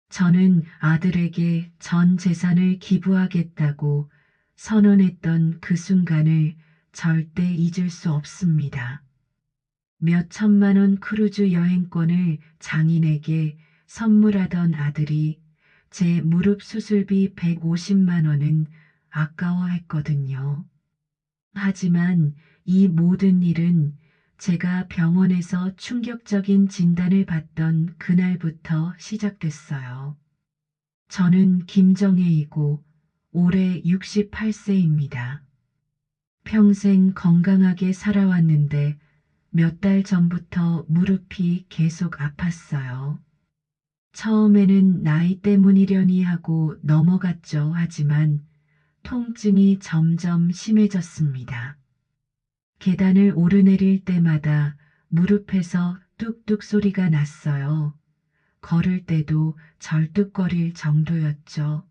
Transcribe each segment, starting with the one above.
저는 아들에게 전 재산을 기부하겠다고 선언했던 그 순간을 절대 잊을 수 없습니다. 몇 천만 원 크루즈 여행권을 장인에게 선물하던 아들이 제 무릎 수술비 150만 원은 아까워했거든요. 하지만 이 모든 일은 제가 병원에서 충격적인 진단을 받던 그날부터 시작됐어요. 저는 김정혜이고 올해 68세입니다. 평생 건강하게 살아왔는데 몇 달 전부터 무릎이 계속 아팠어요. 처음에는 나이 때문이려니 하고 넘어갔죠. 하지만 통증이 점점 심해졌습니다. 계단을 오르내릴 때마다 무릎에서 뚝뚝 소리가 났어요. 걸을 때도 절뚝거릴 정도였죠.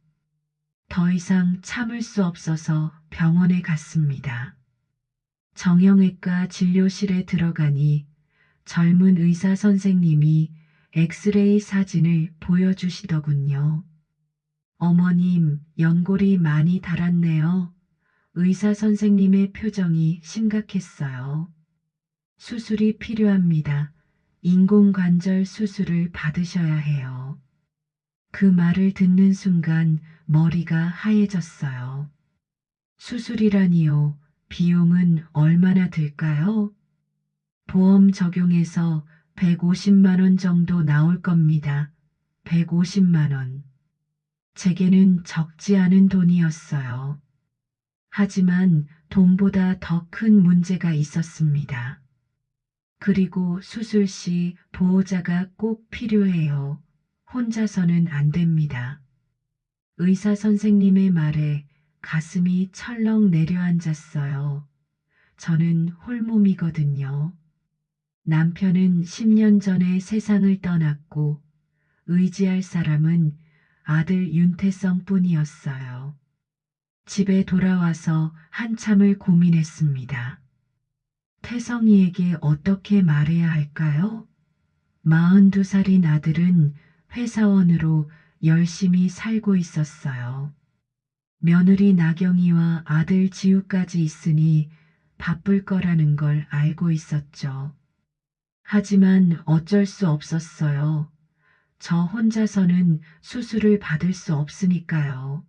더 이상 참을 수 없어서 병원에 갔습니다. 정형외과 진료실에 들어가니 젊은 의사 선생님이 엑스레이 사진을 보여주시더군요. 어머님, 연골이 많이 닳았네요. 의사 선생님의 표정이 심각했어요. 수술이 필요합니다. 인공관절 수술을 받으셔야 해요. 그 말을 듣는 순간 머리가 하얘졌어요. 수술이라니요. 비용은 얼마나 들까요? 보험 적용해서 150만 원 정도 나올 겁니다. 150만 원. 제게는 적지 않은 돈이었어요. 하지만 돈보다 더 큰 문제가 있었습니다. 그리고 수술 시 보호자가 꼭 필요해요. 혼자서는 안 됩니다. 의사 선생님의 말에 가슴이 철렁 내려앉았어요. 저는 홀몸이거든요. 남편은 10년 전에 세상을 떠났고 의지할 사람은 아들 윤태성 뿐이었어요. 집에 돌아와서 한참을 고민했습니다. 태성이에게 어떻게 말해야 할까요? 42살인 아들은 회사원으로 열심히 살고 있었어요. 며느리 나경이와 아들 지우까지 있으니 바쁠 거라는 걸 알고 있었죠. 하지만 어쩔 수 없었어요. 저 혼자서는 수술을 받을 수 없으니까요.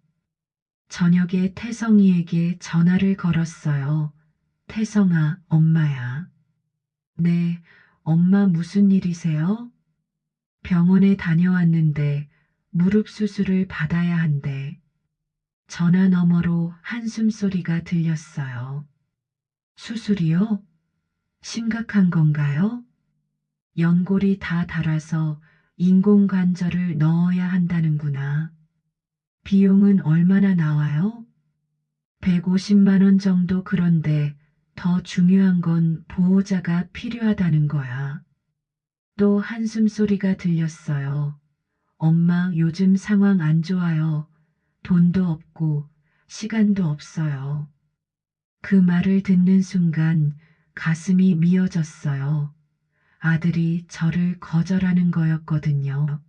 저녁에 태성이에게 전화를 걸었어요. 태성아, 엄마야. 네, 엄마 무슨 일이세요? 병원에 다녀왔는데 무릎 수술을 받아야 한대. 전화 너머로 한숨 소리가 들렸어요. 수술이요? 심각한 건가요? 연골이 다 닳아서 인공관절을 넣어야 한다는구나. 비용은 얼마나 나와요? 150만 원 정도. 그런데 더 중요한 건 보호자가 필요하다는 거야. 또 한숨 소리가 들렸어요. 엄마 요즘 상황 안 좋아요. 돈도 없고 시간도 없어요. 그 말을 듣는 순간 가슴이 미어졌어요. 아들이 저를 거절하는 거였거든요.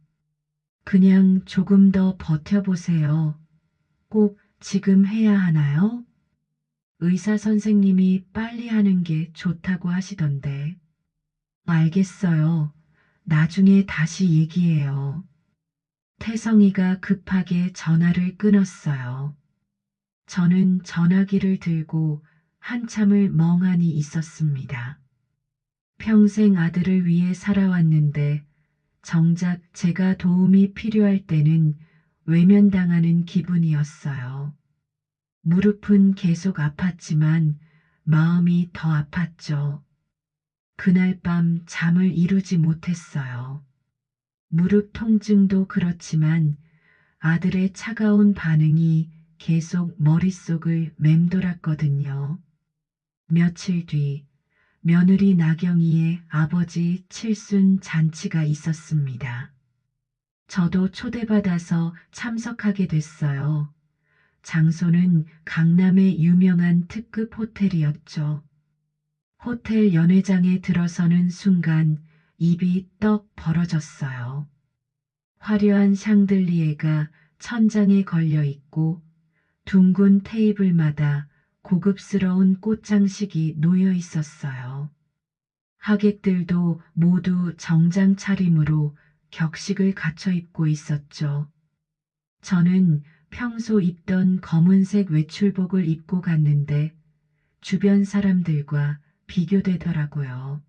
그냥 조금 더 버텨보세요. 꼭 지금 해야 하나요? 의사 선생님이 빨리 하는 게 좋다고 하시던데. 알겠어요. 나중에 다시 얘기해요. 태성이가 급하게 전화를 끊었어요. 저는 전화기를 들고 한참을 멍하니 있었습니다. 평생 아들을 위해 살아왔는데 정작 제가 도움이 필요할 때는 외면당하는 기분이었어요. 무릎은 계속 아팠지만 마음이 더 아팠죠. 그날 밤 잠을 이루지 못했어요. 무릎 통증도 그렇지만 아들의 차가운 반응이 계속 머릿속을 맴돌았거든요. 며칠 뒤 며느리 나경이의 아버지 칠순 잔치가 있었습니다. 저도 초대받아서 참석하게 됐어요. 장소는 강남의 유명한 특급 호텔이었죠. 호텔 연회장에 들어서는 순간 입이 떡 벌어졌어요. 화려한 샹들리에가 천장에 걸려 있고 둥근 테이블마다 고급스러운 꽃장식이 놓여 있었어요. 하객들도 모두 정장 차림으로 격식을 갖춰 입고 있었죠. 저는 평소 입던 검은색 외출복을 입고 갔는데 주변 사람들과 비교되더라고요.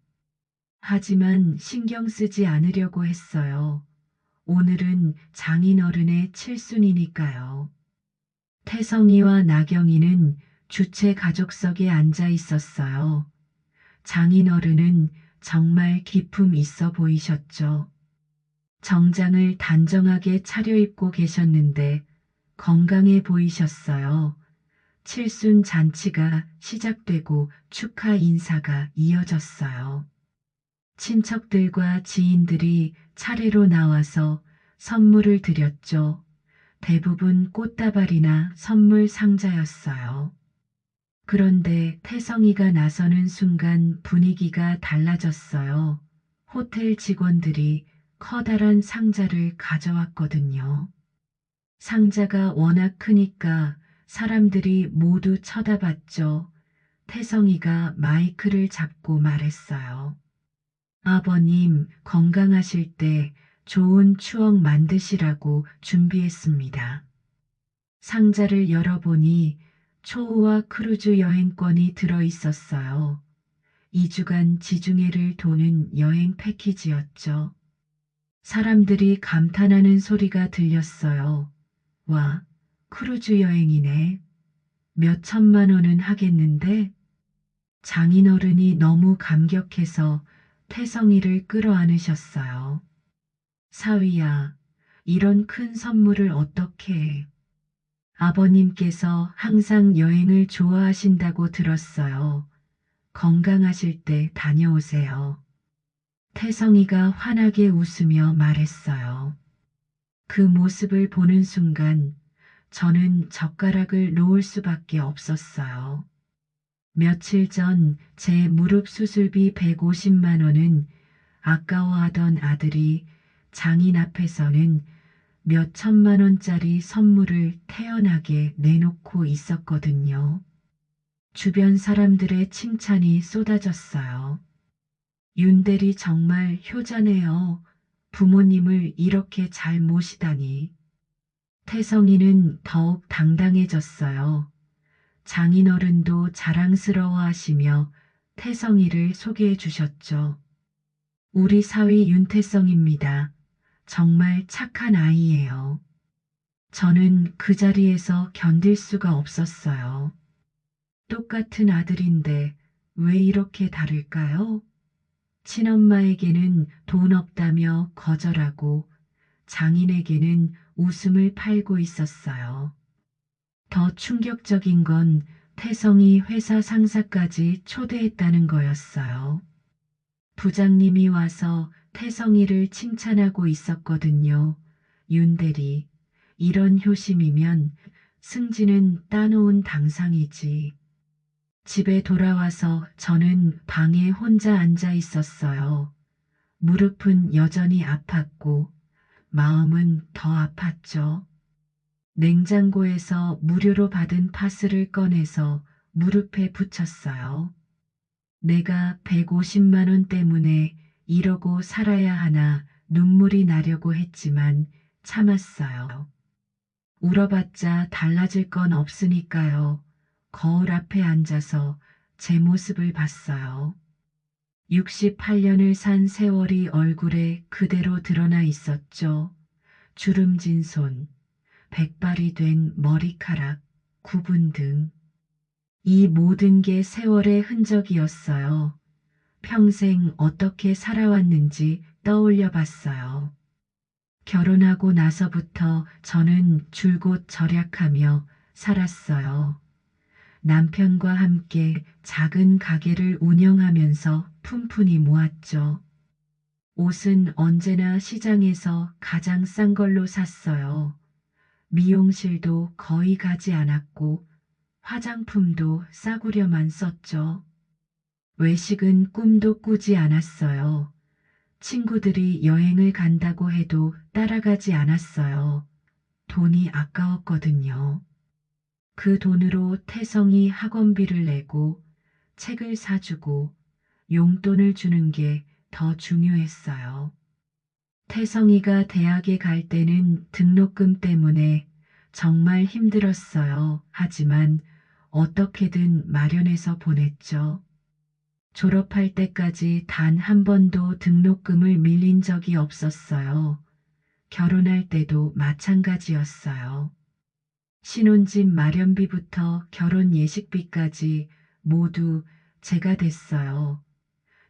하지만 신경 쓰지 않으려고 했어요. 오늘은 장인어른의 칠순이니까요. 태성이와 나경이는 주체 가족석에 앉아 있었어요. 장인어른은 정말 기품 있어 보이셨죠. 정장을 단정하게 차려입고 계셨는데 건강해 보이셨어요. 칠순 잔치가 시작되고 축하 인사가 이어졌어요. 친척들과 지인들이 차례로 나와서 선물을 드렸죠. 대부분 꽃다발이나 선물 상자였어요. 그런데 태성이가 나서는 순간 분위기가 달라졌어요. 호텔 직원들이 커다란 상자를 가져왔거든요. 상자가 워낙 크니까 사람들이 모두 쳐다봤죠. 태성이가 마이크를 잡고 말했어요. 아버님, 건강하실 때 좋은 추억 만드시라고 준비했습니다. 상자를 열어보니 초호화 크루즈 여행권이 들어 있었어요. 2주간 지중해를 도는 여행 패키지였죠. 사람들이 감탄하는 소리가 들렸어요. 와, 크루즈 여행이네. 몇 천만 원은 하겠는데? 장인어른이 너무 감격해서 태성이를 끌어안으셨어요. 사위야, 이런 큰 선물을 어떻게 해? 아버님께서 항상 여행을 좋아하신다고 들었어요. 건강하실 때 다녀오세요. 태성이가 환하게 웃으며 말했어요. 그 모습을 보는 순간 저는 젓가락을 놓을 수밖에 없었어요. 며칠 전 제 무릎 수술비 150만 원은 아까워하던 아들이 장인 앞에서는 몇 천만 원짜리 선물을 태연하게 내놓고 있었거든요. 주변 사람들의 칭찬이 쏟아졌어요. 윤대리 정말 효자네요. 부모님을 이렇게 잘 모시다니. 태성이는 더욱 당당해졌어요. 장인어른도 자랑스러워 하시며 태성이를 소개해 주셨죠. 우리 사위 윤태성입니다. 정말 착한 아이예요. 저는 그 자리에서 견딜 수가 없었어요. 똑같은 아들인데 왜 이렇게 다를까요? 친엄마에게는 돈 없다며 거절하고 장인에게는 웃음을 팔고 있었어요. 더 충격적인 건 태성이 회사 상사까지 초대했다는 거였어요. 부장님이 와서 태성이를 칭찬하고 있었거든요. 윤대리, 이런 효심이면 승진은 따놓은 당상이지. 집에 돌아와서 저는 방에 혼자 앉아 있었어요. 무릎은 여전히 아팠고 마음은 더 아팠죠. 냉장고에서 무료로 받은 파스를 꺼내서 무릎에 붙였어요. 내가 150만 원 때문에 이러고 살아야 하나 눈물이 나려고 했지만 참았어요. 울어봤자 달라질 건 없으니까요. 거울 앞에 앉아서 제 모습을 봤어요. 68년을 산 세월이 얼굴에 그대로 드러나 있었죠. 주름진 손, 백발이 된 머리카락, 구분 등. 이 모든 게 세월의 흔적이었어요. 평생 어떻게 살아왔는지 떠올려 봤어요. 결혼하고 나서부터 저는 줄곧 절약하며 살았어요. 남편과 함께 작은 가게를 운영하면서 푼푼히 모았죠. 옷은 언제나 시장에서 가장 싼 걸로 샀어요. 미용실도 거의 가지 않았고 화장품도 싸구려만 썼죠. 외식은 꿈도 꾸지 않았어요. 친구들이 여행을 간다고 해도 따라가지 않았어요. 돈이 아까웠거든요. 그 돈으로 태성이 학원비를 내고 책을 사주고 용돈을 주는 게 더 중요했어요. 태성이가 대학에 갈 때는 등록금 때문에 정말 힘들었어요. 하지만 어떻게든 마련해서 보냈죠. 졸업할 때까지 단 한 번도 등록금을 밀린 적이 없었어요. 결혼할 때도 마찬가지였어요. 신혼집 마련비부터 결혼 예식비까지 모두 제가 댔어요.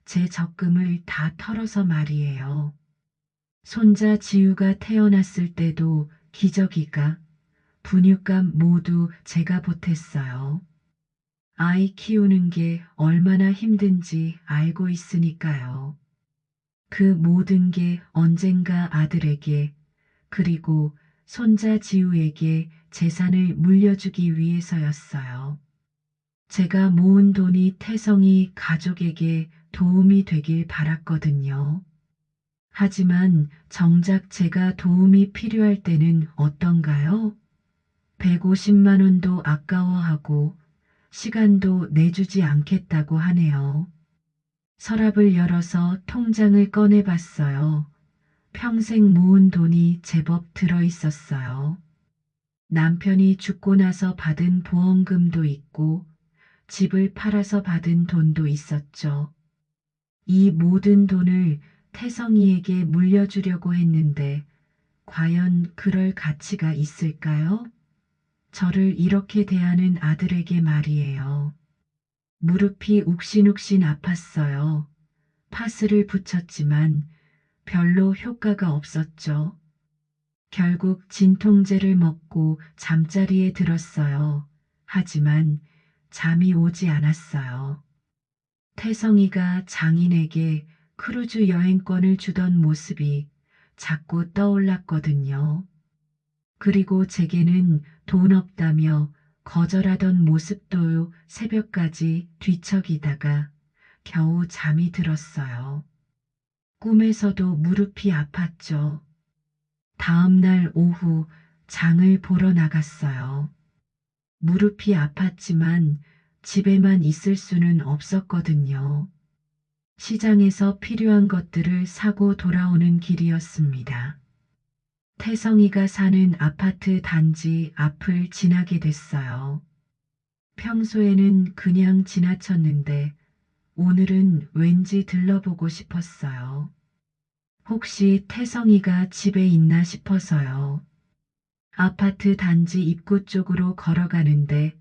제 적금을 다 털어서 말이에요. 손자 지우가 태어났을 때도 기저귀가 분유값 모두 제가 보탰어요. 아이 키우는 게 얼마나 힘든지 알고 있으니까요. 그 모든 게 언젠가 아들에게 그리고 손자 지우에게 재산을 물려주기 위해서였어요. 제가 모은 돈이 태성이 가족에게 도움이 되길 바랐거든요. 하지만 정작 제가 도움이 필요할 때는 어떤가요? 150만 원도 아까워하고 시간도 내주지 않겠다고 하네요. 서랍을 열어서 통장을 꺼내봤어요. 평생 모은 돈이 제법 들어 있었어요. 남편이 죽고 나서 받은 보험금도 있고 집을 팔아서 받은 돈도 있었죠. 이 모든 돈을 태성이에게 물려주려고 했는데 과연 그럴 가치가 있을까요? 저를 이렇게 대하는 아들에게 말이에요. 무릎이 욱신욱신 아팠어요. 파스를 붙였지만 별로 효과가 없었죠. 결국 진통제를 먹고 잠자리에 들었어요. 하지만 잠이 오지 않았어요. 태성이가 장인에게 크루즈 여행권을 주던 모습이 자꾸 떠올랐거든요. 그리고 제게는 돈 없다며 거절하던 모습도 새벽까지 뒤척이다가 겨우 잠이 들었어요. 꿈에서도 무릎이 아팠죠. 다음 날 오후 장을 보러 나갔어요. 무릎이 아팠지만 집에만 있을 수는 없었거든요. 시장에서 필요한 것들을 사고 돌아오는 길이었습니다. 태성이가 사는 아파트 단지 앞을 지나게 됐어요. 평소에는 그냥 지나쳤는데 오늘은 왠지 들러보고 싶었어요. 혹시 태성이가 집에 있나 싶어서요. 아파트 단지 입구 쪽으로 걸어가는데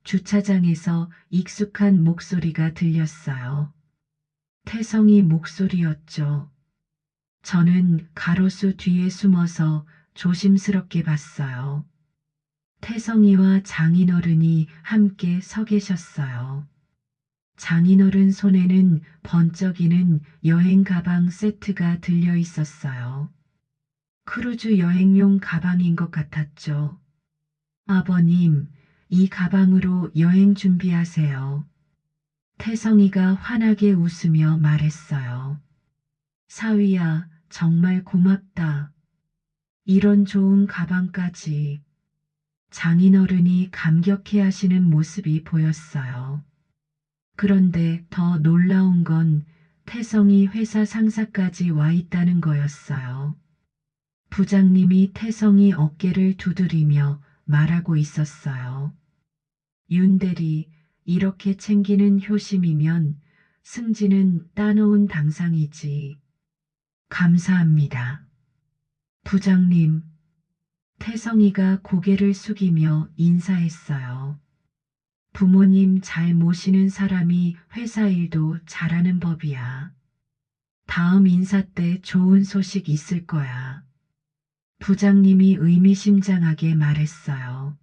주차장에서 익숙한 목소리가 들렸어요. 태성이 목소리였죠. 저는 가로수 뒤에 숨어서 조심스럽게 봤어요. 태성이와 장인어른이 함께 서 계셨어요. 장인어른 손에는 번쩍이는 여행 가방 세트가 들려 있었어요. 크루즈 여행용 가방인 것 같았죠. 아버님, 이 가방으로 여행 준비하세요. 태성이가 환하게 웃으며 말했어요. 사위야, 정말 고맙다. 이런 좋은 가방까지. 장인어른이 감격해 하시는 모습이 보였어요. 그런데 더 놀라운 건 태성이 회사 상사까지 와 있다는 거였어요. 부장님이 태성이 어깨를 두드리며 말하고 있었어요. 윤대리, 이렇게 챙기는 효심이면 승진은 따놓은 당상이지. 감사합니다. 부장님, 태성이가 고개를 숙이며 인사했어요. 부모님 잘 모시는 사람이 회사 일도 잘하는 법이야. 다음 인사 때 좋은 소식 있을 거야. 부장님이 의미심장하게 말했어요.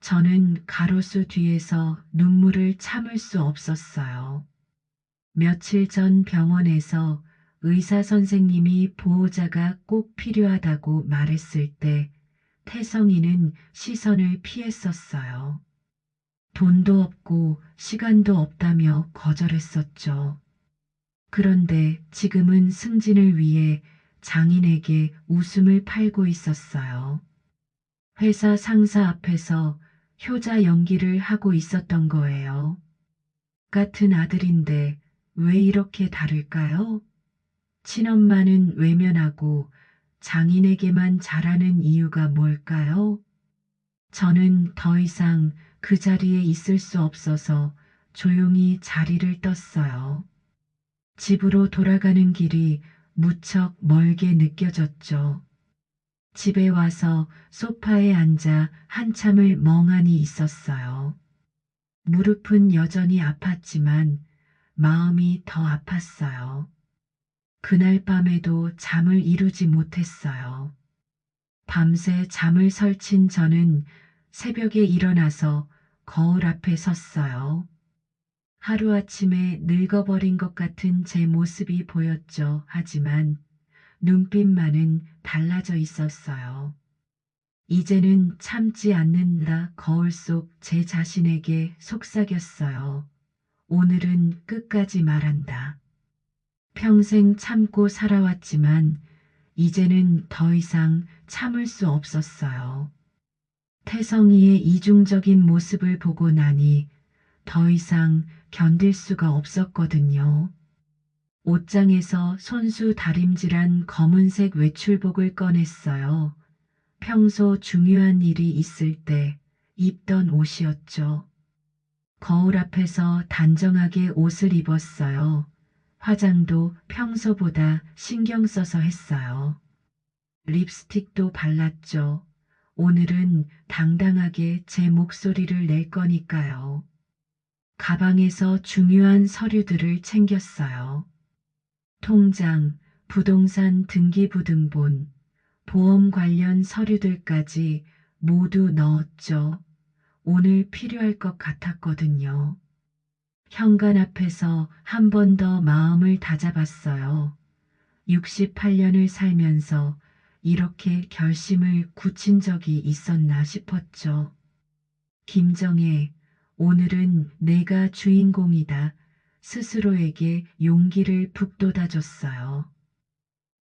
저는 가로수 뒤에서 눈물을 참을 수 없었어요. 며칠 전 병원에서 의사 선생님이 보호자가 꼭 필요하다고 말했을 때 태성이는 시선을 피했었어요. 돈도 없고 시간도 없다며 거절했었죠. 그런데 지금은 승진을 위해 장인에게 웃음을 팔고 있었어요. 회사 상사 앞에서 효자 연기를 하고 있었던 거예요. 같은 아들인데 왜 이렇게 다를까요? 친엄마는 외면하고 장인에게만 잘하는 이유가 뭘까요? 저는 더 이상 그 자리에 있을 수 없어서 조용히 자리를 떴어요. 집으로 돌아가는 길이 무척 멀게 느껴졌죠. 집에 와서 소파에 앉아 한참을 멍하니 있었어요. 무릎은 여전히 아팠지만 마음이 더 아팠어요. 그날 밤에도 잠을 이루지 못했어요. 밤새 잠을 설친 저는 새벽에 일어나서 거울 앞에 섰어요. 하루아침에 늙어버린 것 같은 제 모습이 보였죠. 하지만 눈빛만은 달라져 있었어요. 이제는 참지 않는다. 거울 속 제 자신에게 속삭였어요. 오늘은 끝까지 말한다. 평생 참고 살아왔지만 이제는 더 이상 참을 수 없었어요. 태성이의 이중적인 모습을 보고 나니 더 이상 견딜 수가 없었거든요. 옷장에서 손수 다림질한 검은색 외출복을 꺼냈어요. 평소 중요한 일이 있을 때 입던 옷이었죠. 거울 앞에서 단정하게 옷을 입었어요. 화장도 평소보다 신경 써서 했어요. 립스틱도 발랐죠. 오늘은 당당하게 제 목소리를 낼 거니까요. 가방에서 중요한 서류들을 챙겼어요. 통장, 부동산 등기부등본, 보험 관련 서류들까지 모두 넣었죠. 오늘 필요할 것 같았거든요. 현관 앞에서 한 번 더 마음을 다잡았어요. 68년을 살면서 이렇게 결심을 굳힌 적이 있었나 싶었죠. 김정혜, 오늘은 내가 주인공이다. 스스로에게 용기를 북돋아줬어요.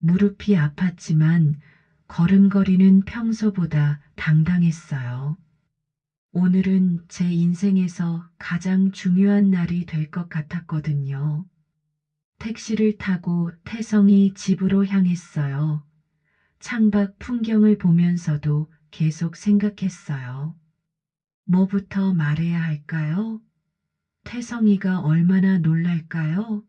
무릎이 아팠지만 걸음걸이는 평소보다 당당했어요. 오늘은 제 인생에서 가장 중요한 날이 될 것 같았거든요. 택시를 타고 태성이 집으로 향했어요. 창밖 풍경을 보면서도 계속 생각했어요. 뭐부터 말해야 할까요? 태성이가 얼마나 놀랄까요?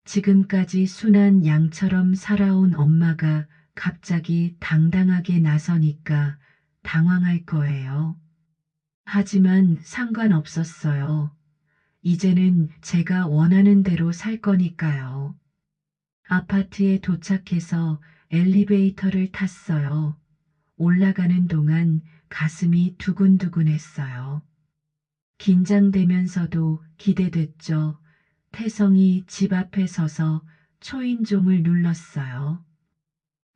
지금까지 순한 양처럼 살아온 엄마가 갑자기 당당하게 나서니까 당황할 거예요. 하지만 상관없었어요. 이제는 제가 원하는 대로 살 거니까요. 아파트에 도착해서 엘리베이터를 탔어요. 올라가는 동안 가슴이 두근두근했어요. 긴장되면서도 기대됐죠. 태성이 집 앞에 서서 초인종을 눌렀어요.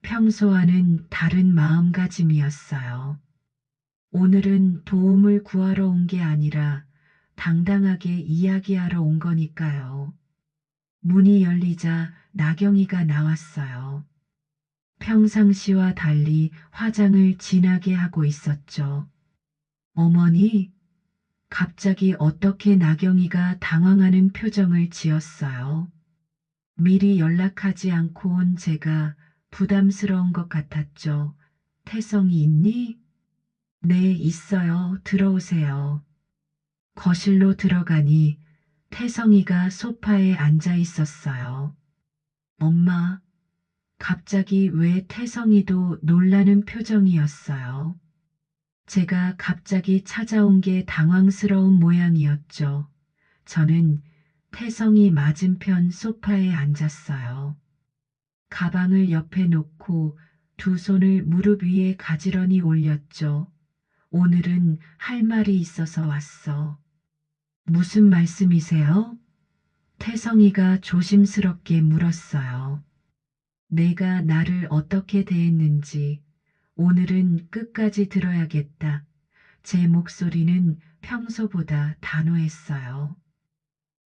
평소와는 다른 마음가짐이었어요. 오늘은 도움을 구하러 온 게 아니라 당당하게 이야기하러 온 거니까요. 문이 열리자 나경이가 나왔어요. 평상시와 달리 화장을 진하게 하고 있었죠. 어머니, 갑자기 어떻게 나경이가 당황하는 표정을 지었어요. 미리 연락하지 않고 온 제가 부담스러운 것 같았죠. 태성이 있니? 네, 있어요. 들어오세요. 거실로 들어가니 태성이가 소파에 앉아 있었어요. 엄마, 갑자기 왜 태성이도 놀라는 표정이었어요. 제가 갑자기 찾아온 게 당황스러운 모양이었죠. 저는 태성이 맞은편 소파에 앉았어요. 가방을 옆에 놓고 두 손을 무릎 위에 가지런히 올렸죠. 오늘은 할 말이 있어서 왔어. 무슨 말씀이세요? 태성이가 조심스럽게 물었어요. 내가 나를 어떻게 대했는지 오늘은 끝까지 들어야겠다. 제 목소리는 평소보다 단호했어요.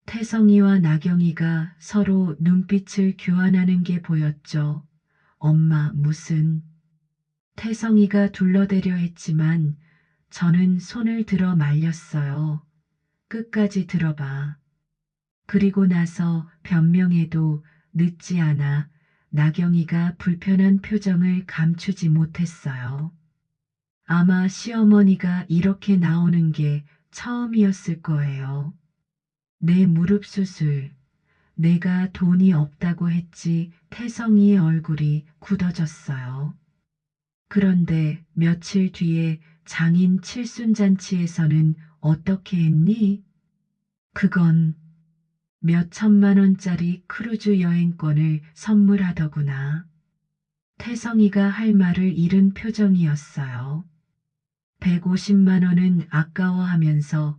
태성이와 나경이가 서로 눈빛을 교환하는 게 보였죠. 엄마, 무슨. 태성이가 둘러대려 했지만 저는 손을 들어 말렸어요. 끝까지 들어봐. 그리고 나서 변명해도 늦지 않아 나경이가 불편한 표정을 감추지 못했어요. 아마 시어머니가 이렇게 나오는 게 처음이었을 거예요. 내 무릎 수술, 내가 돈이 없다고 했지. 태성이의 얼굴이 굳어졌어요. 그런데 며칠 뒤에 장인 칠순잔치에서는 어떻게 했니? 그건 몇 천만 원짜리 크루즈 여행권을 선물하더구나. 태성이가 할 말을 잃은 표정이었어요. 150만 원은 아까워하면서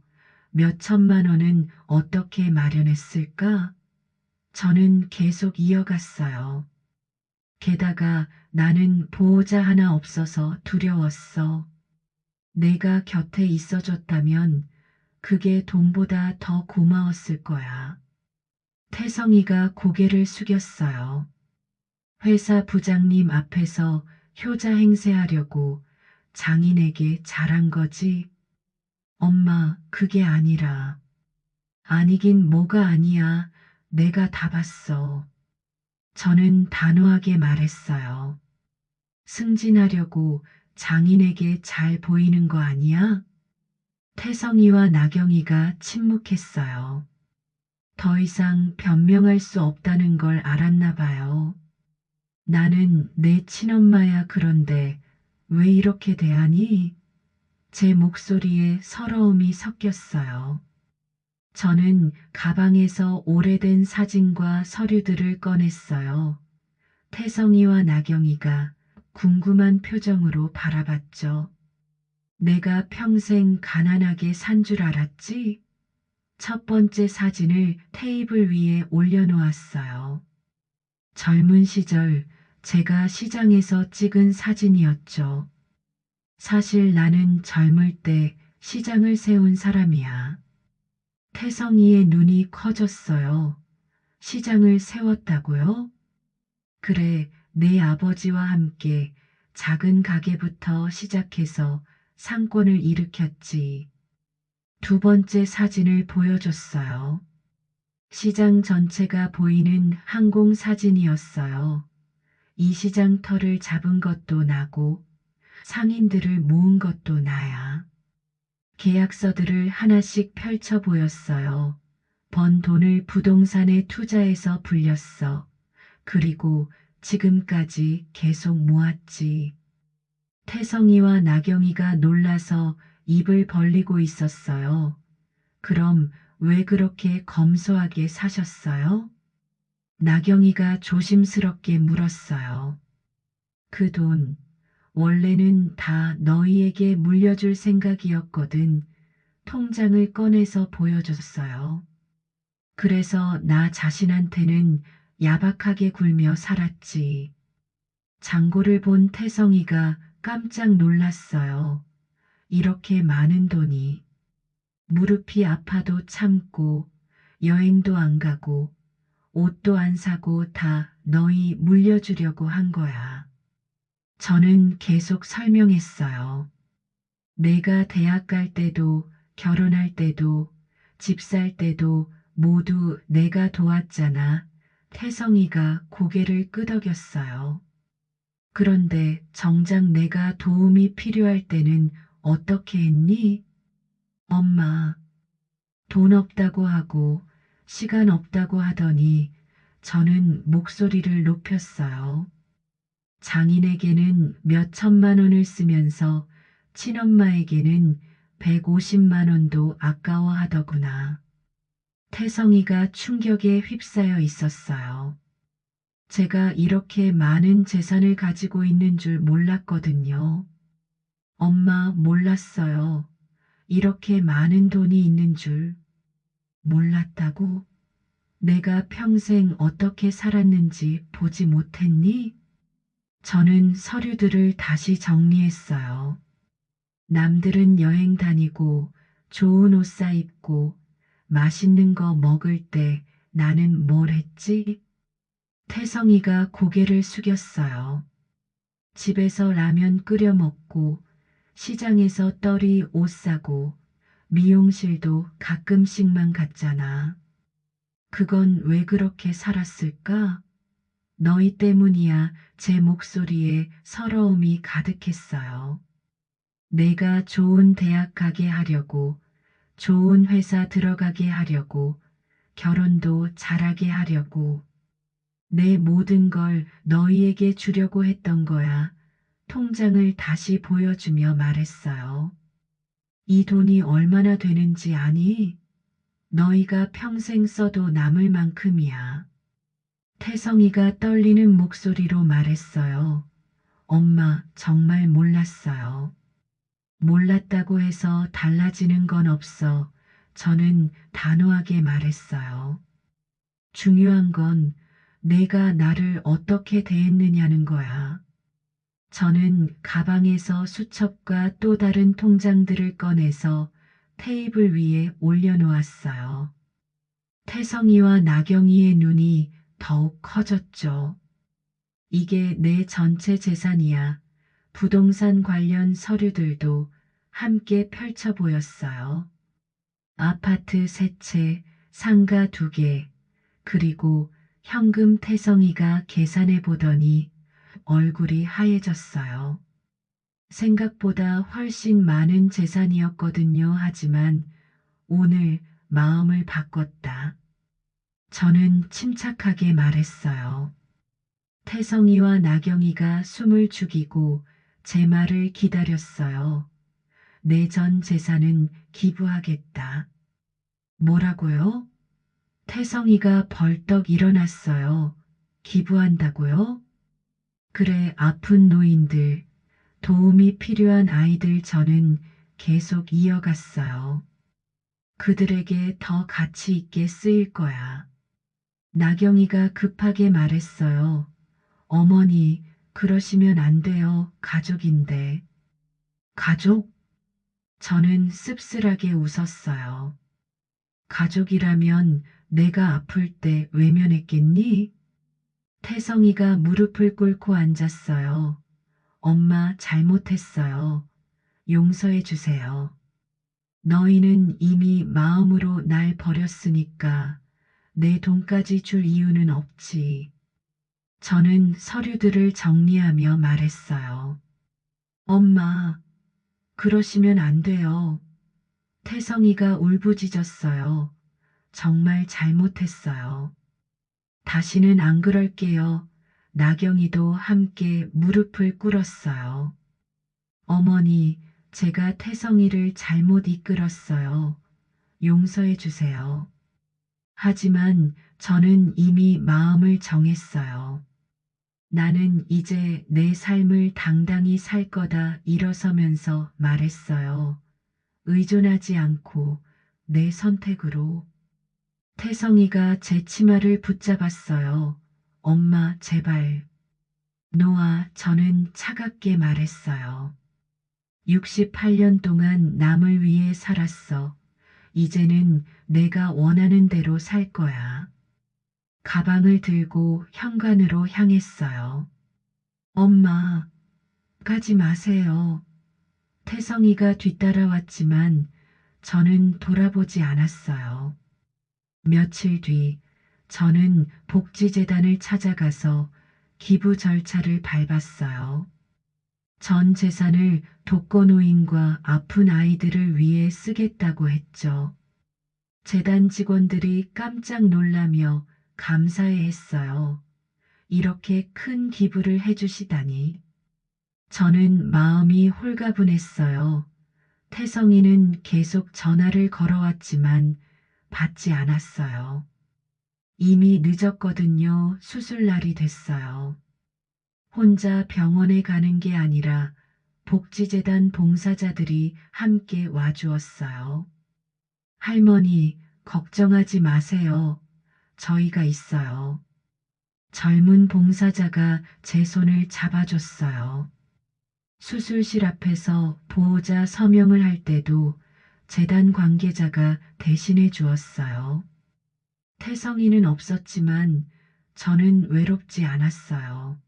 몇 천만 원은 어떻게 마련했을까? 저는 계속 이어갔어요. 게다가 나는 보호자 하나 없어서 두려웠어. 내가 곁에 있어줬다면 그게 돈보다 더 고마웠을 거야. 태성이가 고개를 숙였어요. 회사 부장님 앞에서 효자 행세하려고 장인에게 잘한 거지? 엄마, 그게 아니라. 아니긴 뭐가 아니야. 내가 다 봤어. 저는 단호하게 말했어요. 승진하려고 장인에게 잘 보이는 거 아니야? 태성이와 나경이가 침묵했어요. 더 이상 변명할 수 없다는 걸 알았나 봐요. 나는 내 친엄마야. 그런데 왜 이렇게 대하니? 제 목소리에 서러움이 섞였어요. 저는 가방에서 오래된 사진과 서류들을 꺼냈어요. 태성이와 나경이가 궁금한 표정으로 바라봤죠. 내가 평생 가난하게 산 줄 알았지? 첫 번째 사진을 테이블 위에 올려놓았어요. 젊은 시절 제가 시장에서 찍은 사진이었죠. 사실 나는 젊을 때 시장을 세운 사람이야. 태성이의 눈이 커졌어요. 시장을 세웠다고요? 그래, 내 아버지와 함께 작은 가게부터 시작해서 상권을 일으켰지. 두 번째 사진을 보여줬어요. 시장 전체가 보이는 항공 사진이었어요. 이 시장 터를 잡은 것도 나고 상인들을 모은 것도 나야. 계약서들을 하나씩 펼쳐 보였어요. 번 돈을 부동산에 투자해서 불렸어. 그리고 지금까지 계속 모았지. 태성이와 나경이가 놀라서 입을 벌리고 있었어요. 그럼 왜 그렇게 검소하게 사셨어요? 나경이가 조심스럽게 물었어요. 그 돈, 원래는 다 너희에게 물려줄 생각이었거든. 통장을 꺼내서 보여줬어요. 그래서 나 자신한테는 야박하게 굴며 살았지. 장고를 본 태성이가 깜짝 놀랐어요. 이렇게 많은 돈이. 무릎이 아파도 참고 여행도 안 가고 옷도 안 사고 다 너희 물려주려고 한 거야. 저는 계속 설명했어요. 내가 대학 갈 때도 결혼할 때도 집 살 때도 모두 내가 도왔잖아. 태성이가 고개를 끄덕였어요. 그런데 정작 내가 도움이 필요할 때는 어떻게 했니? 엄마, 돈 없다고 하고 시간 없다고 하더니 저는 목소리를 높였어요. 장인에게는 몇 천만 원을 쓰면서 친엄마에게는 150만 원도 아까워하더구나. 태성이가 충격에 휩싸여 있었어요. 제가 이렇게 많은 재산을 가지고 있는 줄 몰랐거든요. 엄마, 몰랐어요. 이렇게 많은 돈이 있는 줄 몰랐다고? 내가 평생 어떻게 살았는지 보지 못했니? 저는 서류들을 다시 정리했어요. 남들은 여행 다니고 좋은 옷 사 입고 맛있는 거 먹을 때 나는 뭘 했지? 태성이가 고개를 숙였어요. 집에서 라면 끓여 먹고, 시장에서 떨이 옷 사고, 미용실도 가끔씩만 갔잖아. 그건 왜 그렇게 살았을까? 너희 때문이야. 제 목소리에 서러움이 가득했어요. 내가 좋은 대학 가게 하려고, 좋은 회사 들어가게 하려고, 결혼도 잘하게 하려고, 내 모든 걸 너희에게 주려고 했던 거야. 통장을 다시 보여주며 말했어요. 이 돈이 얼마나 되는지 아니? 너희가 평생 써도 남을 만큼이야. 태성이가 떨리는 목소리로 말했어요. 엄마, 정말 몰랐어요. 몰랐다고 해서 달라지는 건 없어. 저는 단호하게 말했어요. 중요한 건 내가 나를 어떻게 대했느냐는 거야. 저는 가방에서 수첩과 또 다른 통장들을 꺼내서 테이블 위에 올려놓았어요. 태성이와 나경이의 눈이 더욱 커졌죠. 이게 내 전체 재산이야. 부동산 관련 서류들도 함께 펼쳐 보였어요. 아파트 3채, 상가 2개, 그리고 현금. 태성이가 계산해 보더니 얼굴이 하얘졌어요. 생각보다 훨씬 많은 재산이었거든요. 하지만 오늘 마음을 바꿨다. 저는 침착하게 말했어요. 태성이와 나경이가 숨을 죽이고 제 말을 기다렸어요. 내 전 재산은 기부하겠다. 뭐라고요? 태성이가 벌떡 일어났어요. 기부한다고요? 그래, 아픈 노인들, 도움이 필요한 아이들. 저는 계속 이어갔어요. 그들에게 더 가치 있게 쓰일 거야. 나경이가 급하게 말했어요. 어머니, 그러시면 안 돼요. 가족인데. 가족? 저는 씁쓸하게 웃었어요. 가족이라면 내가 아플 때 외면했겠니? 태성이가 무릎을 꿇고 앉았어요. 엄마, 잘못했어요. 용서해 주세요. 너희는 이미 마음으로 날 버렸으니까 내 돈까지 줄 이유는 없지. 저는 서류들을 정리하며 말했어요. 엄마, 그러시면 안 돼요. 태성이가 울부짖었어요. 정말 잘못했어요. 다시는 안 그럴게요. 나경이도 함께 무릎을 꿇었어요. 어머니, 제가 태성이를 잘못 이끌었어요. 용서해 주세요. 하지만 저는 이미 마음을 정했어요. 나는 이제 내 삶을 당당히 살 거다. 일어서면서 말했어요. 의존하지 않고 내 선택으로. 태성이가 제 치마를 붙잡았어요. 엄마, 제발. 노아, 저는 차갑게 말했어요. 68년 동안 남을 위해 살았어. 이제는 내가 원하는 대로 살 거야. 가방을 들고 현관으로 향했어요. 엄마, 가지 마세요. 태성이가 뒤따라왔지만 저는 돌아보지 않았어요. 며칠 뒤 저는 복지재단을 찾아가서 기부 절차를 밟았어요. 전 재산을 독거노인과 아픈 아이들을 위해 쓰겠다고 했죠. 재단 직원들이 깜짝 놀라며 감사해 했어요. 이렇게 큰 기부를 해주시다니. 저는 마음이 홀가분했어요. 태성이는 계속 전화를 걸어왔지만 받지 않았어요. 이미 늦었거든요. 수술날이 됐어요. 혼자 병원에 가는 게 아니라 복지재단 봉사자들이 함께 와주었어요. 할머니, 걱정하지 마세요. 저희가 있어요. 젊은 봉사자가 제 손을 잡아줬어요. 수술실 앞에서 보호자 서명을 할 때도 재단 관계자가 대신해 주었어요. 태성이는 없었지만 저는 외롭지 않았어요.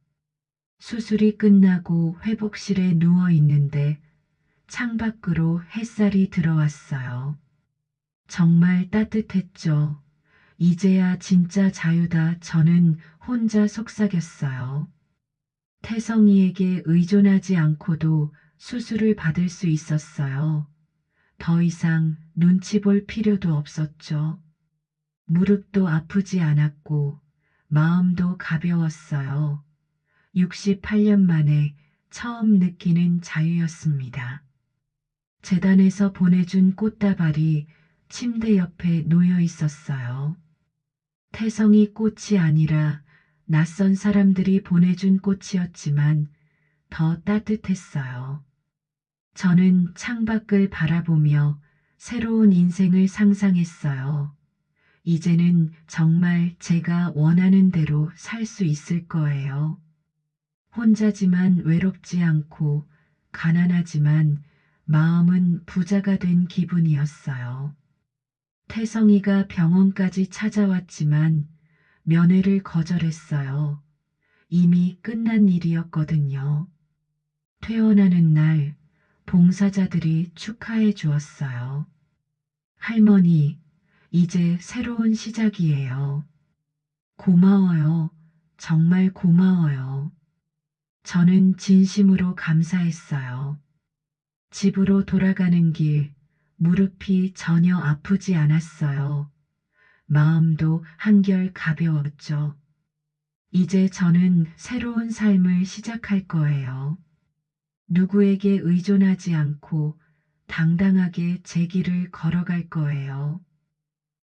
수술이 끝나고 회복실에 누워 있는데 창밖으로 햇살이 들어왔어요. 정말 따뜻했죠. 이제야 진짜 자유다. 저는 혼자 속삭였어요. 태성이에게 의존하지 않고도 수술을 받을 수 있었어요. 더 이상 눈치 볼 필요도 없었죠. 무릎도 아프지 않았고 마음도 가벼웠어요. 68년 만에 처음 느끼는 자유였습니다. 재단에서 보내준 꽃다발이 침대 옆에 놓여 있었어요. 태성이 꽃이 아니라 낯선 사람들이 보내준 꽃이었지만 더 따뜻했어요. 저는 창밖을 바라보며 새로운 인생을 상상했어요. 이제는 정말 제가 원하는 대로 살 수 있을 거예요. 혼자지만 외롭지 않고 가난하지만 마음은 부자가 된 기분이었어요. 태성이가 병원까지 찾아왔지만 면회를 거절했어요. 이미 끝난 일이었거든요. 퇴원하는 날 봉사자들이 축하해 주었어요. 할머니, 이제 새로운 시작이에요. 고마워요. 정말 고마워요. 저는 진심으로 감사했어요. 집으로 돌아가는 길, 무릎이 전혀 아프지 않았어요. 마음도 한결 가벼웠죠. 이제 저는 새로운 삶을 시작할 거예요. 누구에게 의존하지 않고 당당하게 제 길을 걸어갈 거예요.